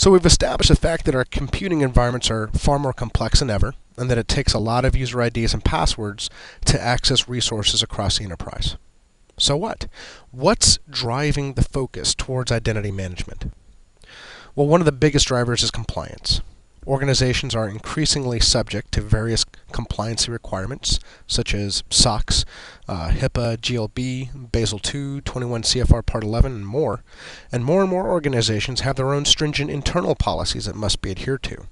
So we've established the fact that our computing environments are far more complex than ever, and that it takes a lot of user IDs and passwords to access resources across the enterprise. So what? What's driving the focus towards identity management? Well, one of the biggest drivers is compliance. Organizations are increasingly subject to various compliance requirements, such as SOX, HIPAA, GLB, Basel II, 21 CFR Part 11, and more. And more organizations have their own stringent internal policies that must be adhered to.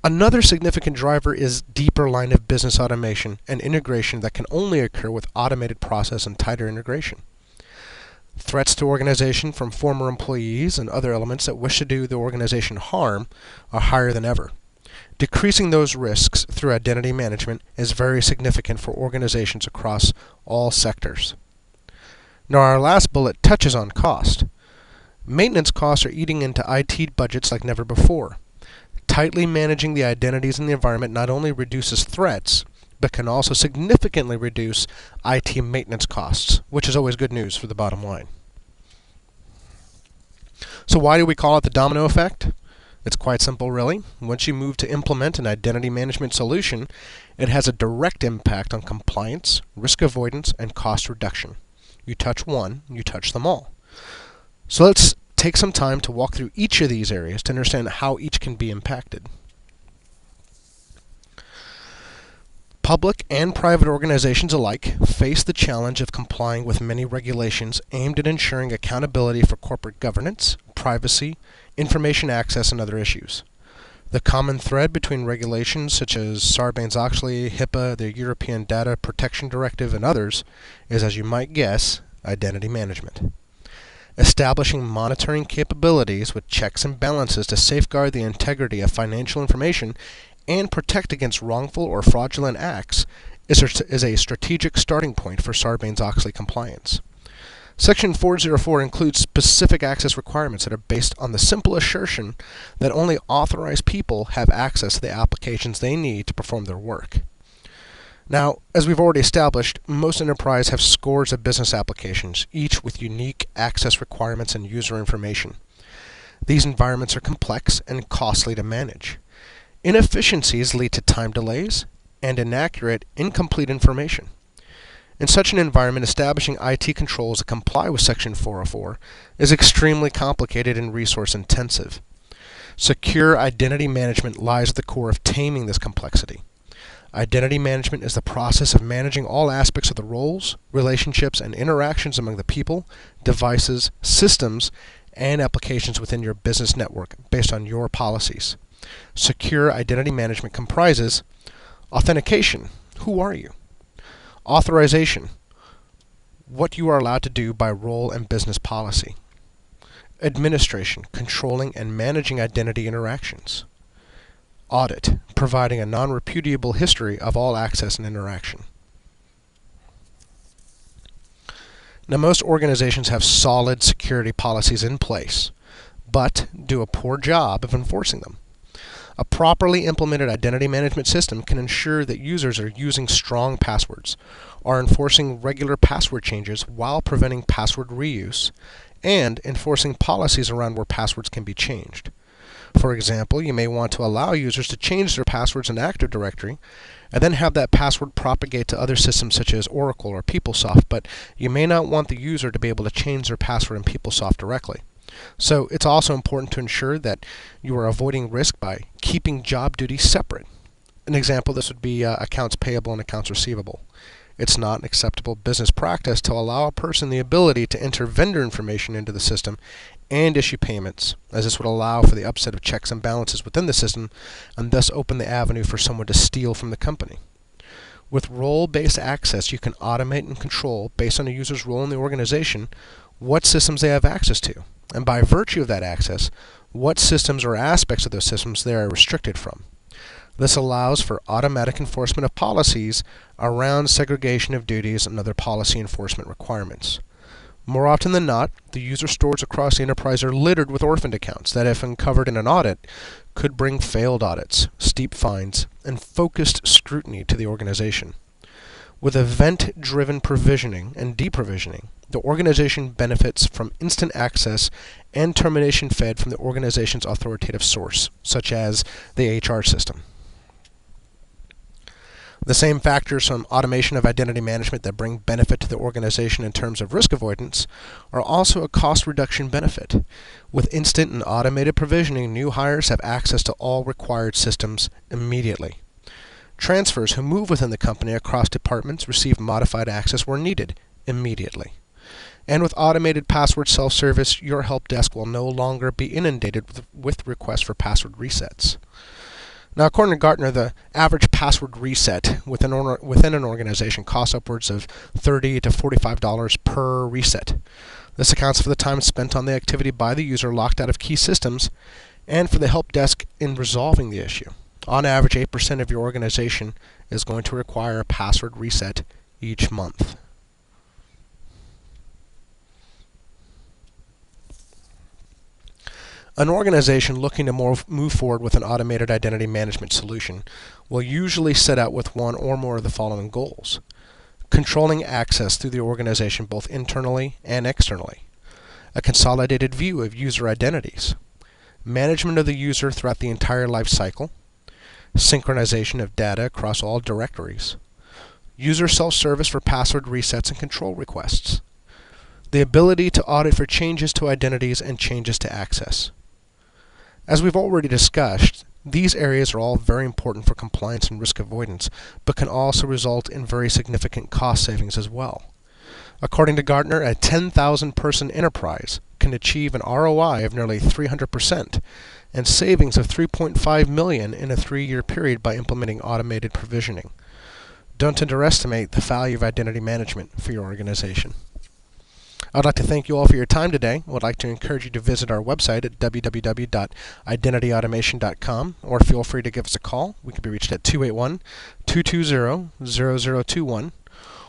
Another significant driver is deeper line of business automation and integration that can only occur with automated process and tighter integration. Threats to organization from former employees and other elements that wish to do the organization harm are higher than ever. Decreasing those risks through identity management is very significant for organizations across all sectors. Now, our last bullet touches on cost. Maintenance costs are eating into IT budgets like never before. Tightly managing the identities in the environment not only reduces threats, but can also significantly reduce IT maintenance costs, which is always good news for the bottom line. So why do we call it the domino effect? It's quite simple, really. Once you move to implement an identity management solution, it has a direct impact on compliance, risk avoidance, and cost reduction. You touch one, you touch them all. So let's take some time to walk through each of these areas to understand how each can be impacted. Public and private organizations alike face the challenge of complying with many regulations aimed at ensuring accountability for corporate governance, privacy, information access, and other issues. The common thread between regulations such as Sarbanes-Oxley, HIPAA, the European Data Protection Directive, and others is, as you might guess, identity management. Establishing monitoring capabilities with checks and balances to safeguard the integrity of financial information and protect against wrongful or fraudulent acts is a strategic starting point for Sarbanes-Oxley compliance. Section 404 includes specific access requirements that are based on the simple assertion that only authorized people have access to the applications they need to perform their work. Now, as we've already established, most enterprises have scores of business applications, each with unique access requirements and user information. These environments are complex and costly to manage. Inefficiencies lead to time delays and inaccurate, incomplete information. In such an environment, establishing IT controls that comply with Section 404 is extremely complicated and resource intensive. Secure identity management lies at the core of taming this complexity. Identity management is the process of managing all aspects of the roles, relationships, and interactions among the people, devices, systems, and applications within your business network based on your policies. Secure identity management comprises authentication, who are you? Authorization, what you are allowed to do by role and business policy. Administration, controlling and managing identity interactions. Audit, providing a non-repudiable history of all access and interaction. Now, most organizations have solid security policies in place, but do a poor job of enforcing them. A properly implemented identity management system can ensure that users are using strong passwords, are enforcing regular password changes while preventing password reuse, and enforcing policies around where passwords can be changed. For example, you may want to allow users to change their passwords in Active Directory and then have that password propagate to other systems such as Oracle or PeopleSoft, but you may not want the user to be able to change their password in PeopleSoft directly. So it's also important to ensure that you are avoiding risk by keeping job duties separate. An example of this would be accounts payable and accounts receivable. It's not an acceptable business practice to allow a person the ability to enter vendor information into the system and issue payments, as this would allow for the upset of checks and balances within the system and thus open the avenue for someone to steal from the company. With role-based access, you can automate and control, based on a user's role in the organization, what systems they have access to, and by virtue of that access, what systems or aspects of those systems they are restricted from. This allows for automatic enforcement of policies around segregation of duties and other policy enforcement requirements. More often than not, the user stores across the enterprise are littered with orphaned accounts that, if uncovered in an audit, could bring failed audits, steep fines, and focused scrutiny to the organization. With event-driven provisioning and deprovisioning, the organization benefits from instant access and termination fed from the organization's authoritative source, such as the HR system. The same factors from automation of identity management that bring benefit to the organization in terms of risk avoidance are also a cost reduction benefit. With instant and automated provisioning, new hires have access to all required systems immediately. Transfers who move within the company across departments receive modified access where needed immediately. And with automated password self-service, your help desk will no longer be inundated with requests for password resets. Now, according to Gartner, the average password reset within an organization costs upwards of $30 to $45 per reset. This accounts for the time spent on the activity by the user locked out of key systems and for the help desk in resolving the issue. On average, 8% of your organization is going to require a password reset each month. An organization looking to move forward with an automated identity management solution will usually set out with one or more of the following goals: controlling access through the organization both internally and externally, a consolidated view of user identities, management of the user throughout the entire life cycle, synchronization of data across all directories, user self-service for password resets and control requests, the ability to audit for changes to identities and changes to access. As we've already discussed, these areas are all very important for compliance and risk avoidance, but can also result in very significant cost savings as well. According to Gartner, a 10,000-person enterprise can achieve an ROI of nearly 300% and savings of $3.5 million in a 3-year period by implementing automated provisioning. Don't underestimate the value of identity management for your organization. I'd like to thank you all for your time today. I would like to encourage you to visit our website at www.identityautomation.com, or feel free to give us a call. We can be reached at 281-220-0021,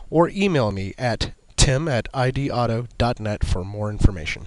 or email me at tim@idauto.net for more information.